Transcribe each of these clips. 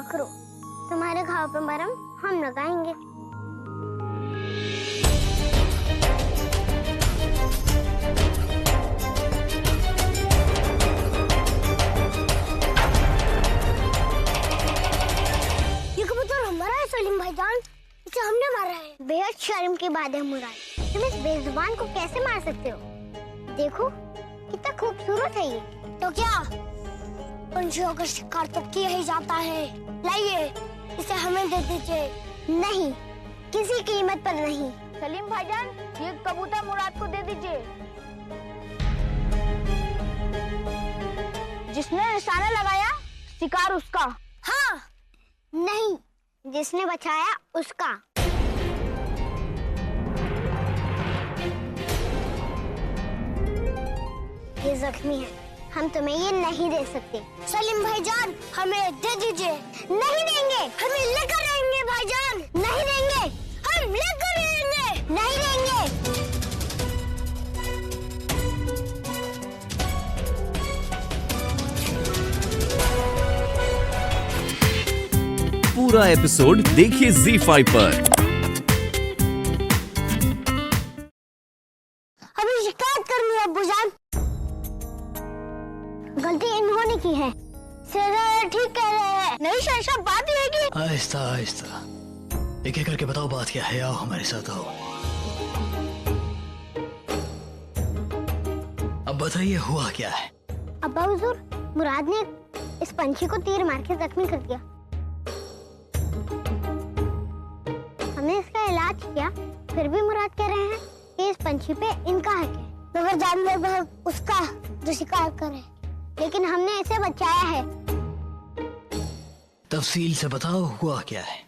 करो, तुम्हारे घाव पे मरहम हम लगाएंगे। ये कबूतर हमारा है सलीम भाईजान, इसे हमने मारा है। बेहद शर्म की बात है मुराद, तुम इस बेजुबान को कैसे मार सकते हो? देखो कितना खूबसूरत है ये। तो क्या पंछियों का शिकार तो किया ही जाता है। लाइए इसे हमें दे दीजिए। नहीं, किसी कीमत पर नहीं। सलीम भाईजान, ये कबूतर मुराद को दे दीजिए। जिसने निशाना लगाया शिकार उसका। हाँ नहीं, जिसने बचाया उसका। ये जख्मी है, हम तुम्हें ये नहीं दे सकते। सलीम भाईजान हमें दे दीजिए। नहीं देंगे। हमें लेकर आएंगे भाईजान। नहीं देंगे। हम लेकर आएंगे। नहीं देंगे। पूरा एपिसोड देखिए ZEE5 पर। हमें शिकायत करनी है अब्बूजान। गलती इन्होंने की है। सर ठीक कह रहे हैं। नहीं शहंशाह, बात ये है कि आहिस्ता आहिस्ता एक एक करके बताओ बात क्या है। आओ हमारे साथ आओ। अब बताइए हुआ क्या है। अब्बा हुजूर, मुराद ने इस पंछी को तीर मार के जख्मी कर दिया। हमने इसका इलाज किया, फिर भी मुराद कह रहे हैं कि इस पंछी पे इनका हक है। मगर जानवर उसका जो शिकार करे। लेकिन हमने इसे बचाया है। तफसील से बताओ हुआ क्या है।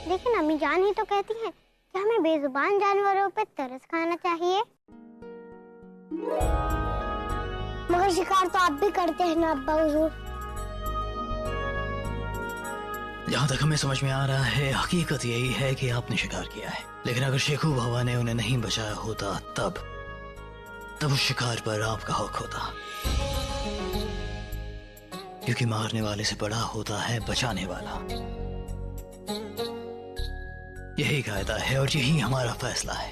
लेकिन अम्मी जान ही तो कहती है कि हमें बेजुबान जानवरों पे तरस खाना चाहिए। मगर शिकार तो आप भी करते हैं ना अब्बा हुजूर। जहाँ तक हमें समझ में आ रहा है हकीकत यही है कि आपने शिकार किया है। लेकिन अगर शेखू बाबा ने उन्हें नहीं बचाया होता तब उस शिकार पर आपका हक होता। क्योंकि मारने वाले से बड़ा होता है बचाने वाला। यही कायदा है और यही हमारा फैसला है।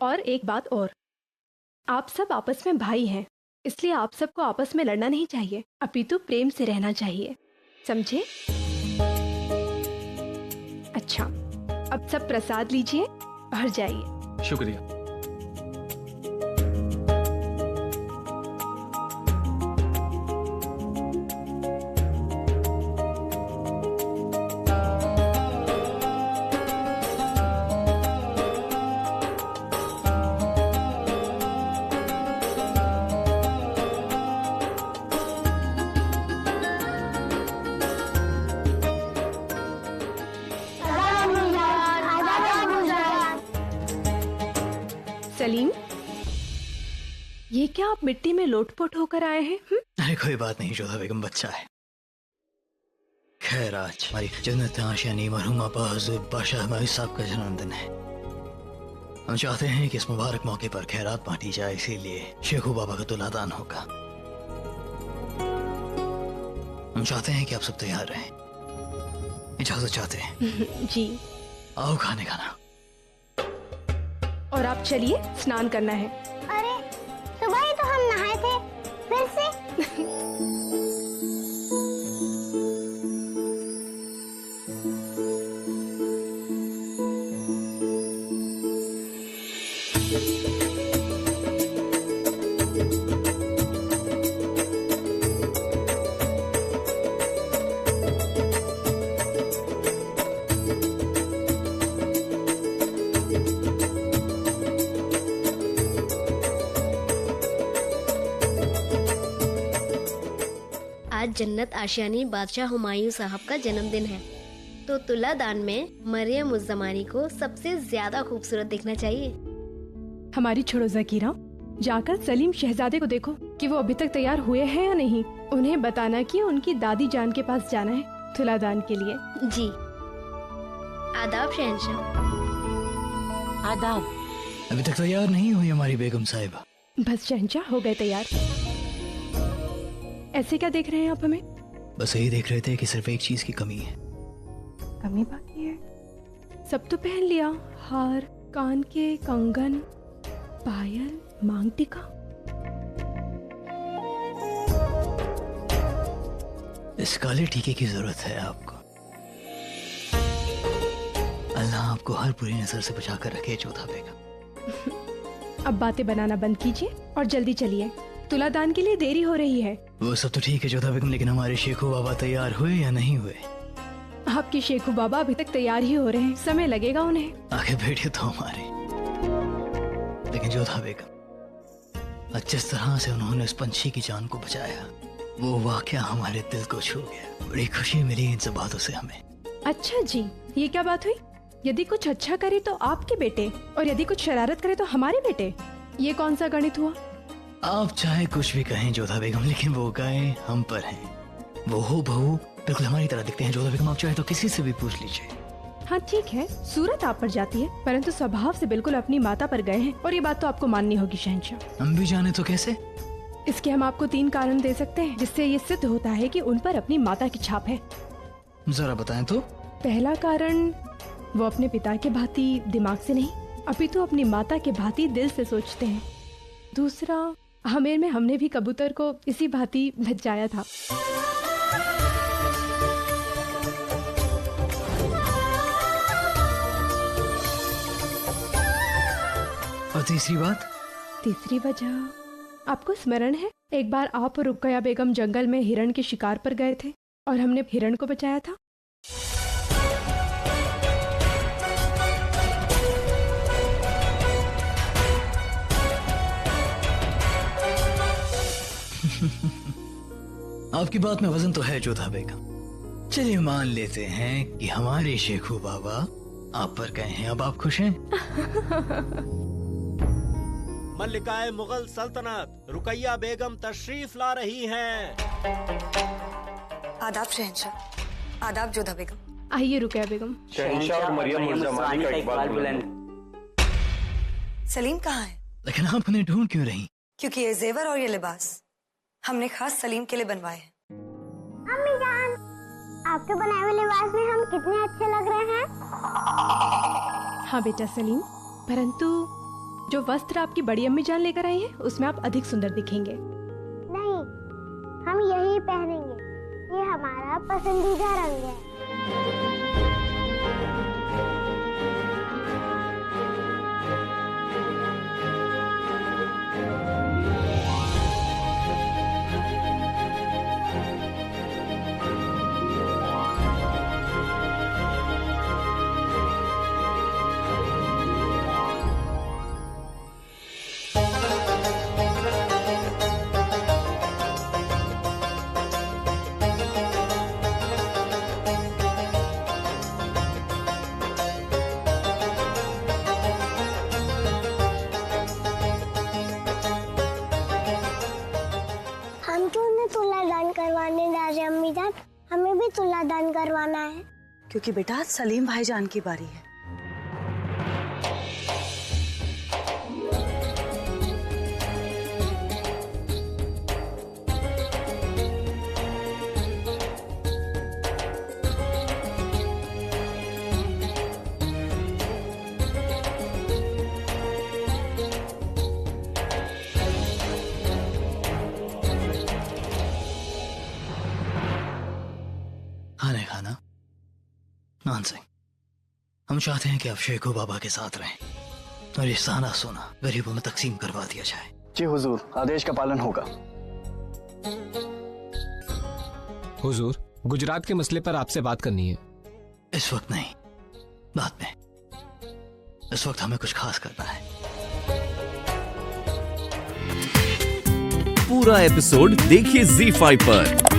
और एक बात और, आप सब आपस में भाई हैं, इसलिए आप सबको आपस में लड़ना नहीं चाहिए, अपितु प्रेम से रहना चाहिए, समझे? अच्छा, अब सब प्रसाद लीजिए और जाइए। शुक्रिया। सलीम, ये क्या आप मिट्टी में लोटपोट होकर आए हैं? अरे कोई बात नहीं जोधा बेगम, बच्चा है। खैर आज हमारी जन्नत आशियानी मरहूम अब्बा हुज़ूर बादशाह हमारी साहब का जन्मदिन है। हम चाहते हैं कि इस मुबारक मौके पर खैरात बांटी जाए, इसीलिए शेखू बाबा का तुलादान होगा। हम चाहते हैं कि आप सब तैयार रहें। इजाजत चाहते हैं? जी। आओ खाने खाना। और आप चलिए, स्नान करना है। अरे सुबह ही तो हम नहाए थे, फिर से? आज जन्नत आशियानी बादशाह हुमायूं साहब का जन्मदिन है। तो तुलादान में मरियम उज जमानी को सबसे ज्यादा खूबसूरत दिखना चाहिए। हमारी छोड़ो जकीरा, जाकर सलीम शहजादे को देखो कि वो अभी तक तैयार हुए हैं या नहीं। उन्हें बताना कि उनकी दादी जान के पास जाना है तुलादान के लिए। जी। आदाब शहंशाह। आदाब। अभी तक तैयार नहीं हुई हमारी बेगम साहिबा। बस शहंशाह, हो गए तैयार। ऐसे क्या देख रहे हैं आप हमें? बस यही देख रहे थे कि सिर्फ एक चीज की कमी है। कमी बाकी है? सब तो पहन लिया, हार, कान के कंगन, पायल, मांग टीका। इस काले टीके की जरूरत है आपको। अल्लाह आपको हर बुरी नजर से बचा कर रखे जोधा बेगम। अब बातें बनाना बंद कीजिए और जल्दी चलिए, तुलादान के लिए देरी हो रही है। वो सब तो ठीक है जोधा बेगम, लेकिन हमारे शेखू बाबा तैयार हुए या नहीं हुए? आपके शेखू बाबा अभी तक तैयार ही हो रहे हैं, समय लगेगा उन्हें। आगे बैठे तो हमारे। लेकिन जोधा बेगम, जिस तरह से उन्होंने उस पंछी की जान को बचाया, वो वाकया हमारे दिल को छू गया। बड़ी खुशी मिली इन सब बातों से हमें। अच्छा जी, ये क्या बात हुई? यदि कुछ अच्छा करे तो आपके बेटे, और यदि कुछ शरारत करे तो हमारे बेटे। ये कौन सा गणित हुआ? आप चाहे कुछ भी कहें जोधा बेगम, लेकिन वो गाय हम पर हैं। वो हो बहू बिल्कुल हमारी तरह दिखते हैं जोधा बेगम। आप चाहे तो किसी से भी पूछ लीजिए। हाँ ठीक है, सूरत आप पर जाती है, परंतु स्वभाव से बिल्कुल अपनी माता पर गए हैं, और ये बात तो आपको माननी होगी शहंशाह। हम भी जाने तो कैसे? इसके हम आपको 3 कारण दे सकते हैं, जिससे ये सिद्ध होता है कि उन पर अपनी माता की छाप है। जरा बताएं तो। पहला कारण, वो अपने पिता के भांति दिमाग से नहीं, अपितु तो अपनी माता के भांति दिल से सोचते हैं। दूसरा, आमेर में हमने भी कबूतर को इसी भांति बचाया था। और तीसरी बात? तीसरी वजह आपको स्मरण है, एक बार आप और रुकया बेगम जंगल में हिरण के शिकार पर गए थे और हमने हिरण को बचाया था। आपकी बात में वजन तो है जोधा बेगम। चलिए मान लेते हैं कि हमारे शेखू बाबा आप पर गए हैं। अब आप खुश हैं? मल्लिकाए मुगल सल्तनत रुकैया बेगम तशरीफ ला रही हैं। आदाब शहंशाह। आदाब जोधा बेगम। आइए रुकया बेगम। शहंशाह और मरियम उज जमानी का इकबाल बुलंद। सलीम कहाँ है? लेकिन आप उन्हें ढूंढ क्यों रही? क्योंकि ये जेवर और ये लिबास हमने खास सलीम के लिए बनवाए हैं। अम्मी जान, आपके बनाए हुए लिबास में हम कितने अच्छे लग रहे हैं। हाँ बेटा सलीम, परंतु जो वस्त्र आपकी बड़ी अम्मी जान लेकर आई हैं, उसमें आप अधिक सुंदर दिखेंगे। नहीं, हम यही पहनेंगे, ये हमारा पसंदीदा रंग है। हम क्यों उन्हें तुलादान करवाने जा रहे हैं अम्मी जान? हमें भी तुलादान करवाना है। क्योंकि बेटा सलीम भाईजान की बारी है। खाना नॉनसेंस। हम चाहते हैं कि आप शेखू बाबा के साथ रहें और ये सारा सोना गरीबों में तकसीम करवा दिया जाए। जी हुजूर, आदेश का पालन होगा। हुजूर, गुजरात के मसले पर आपसे बात करनी है। इस वक्त नहीं, बाद में। इस वक्त हमें कुछ खास करना है। पूरा एपिसोड देखिए ZEE5 पर।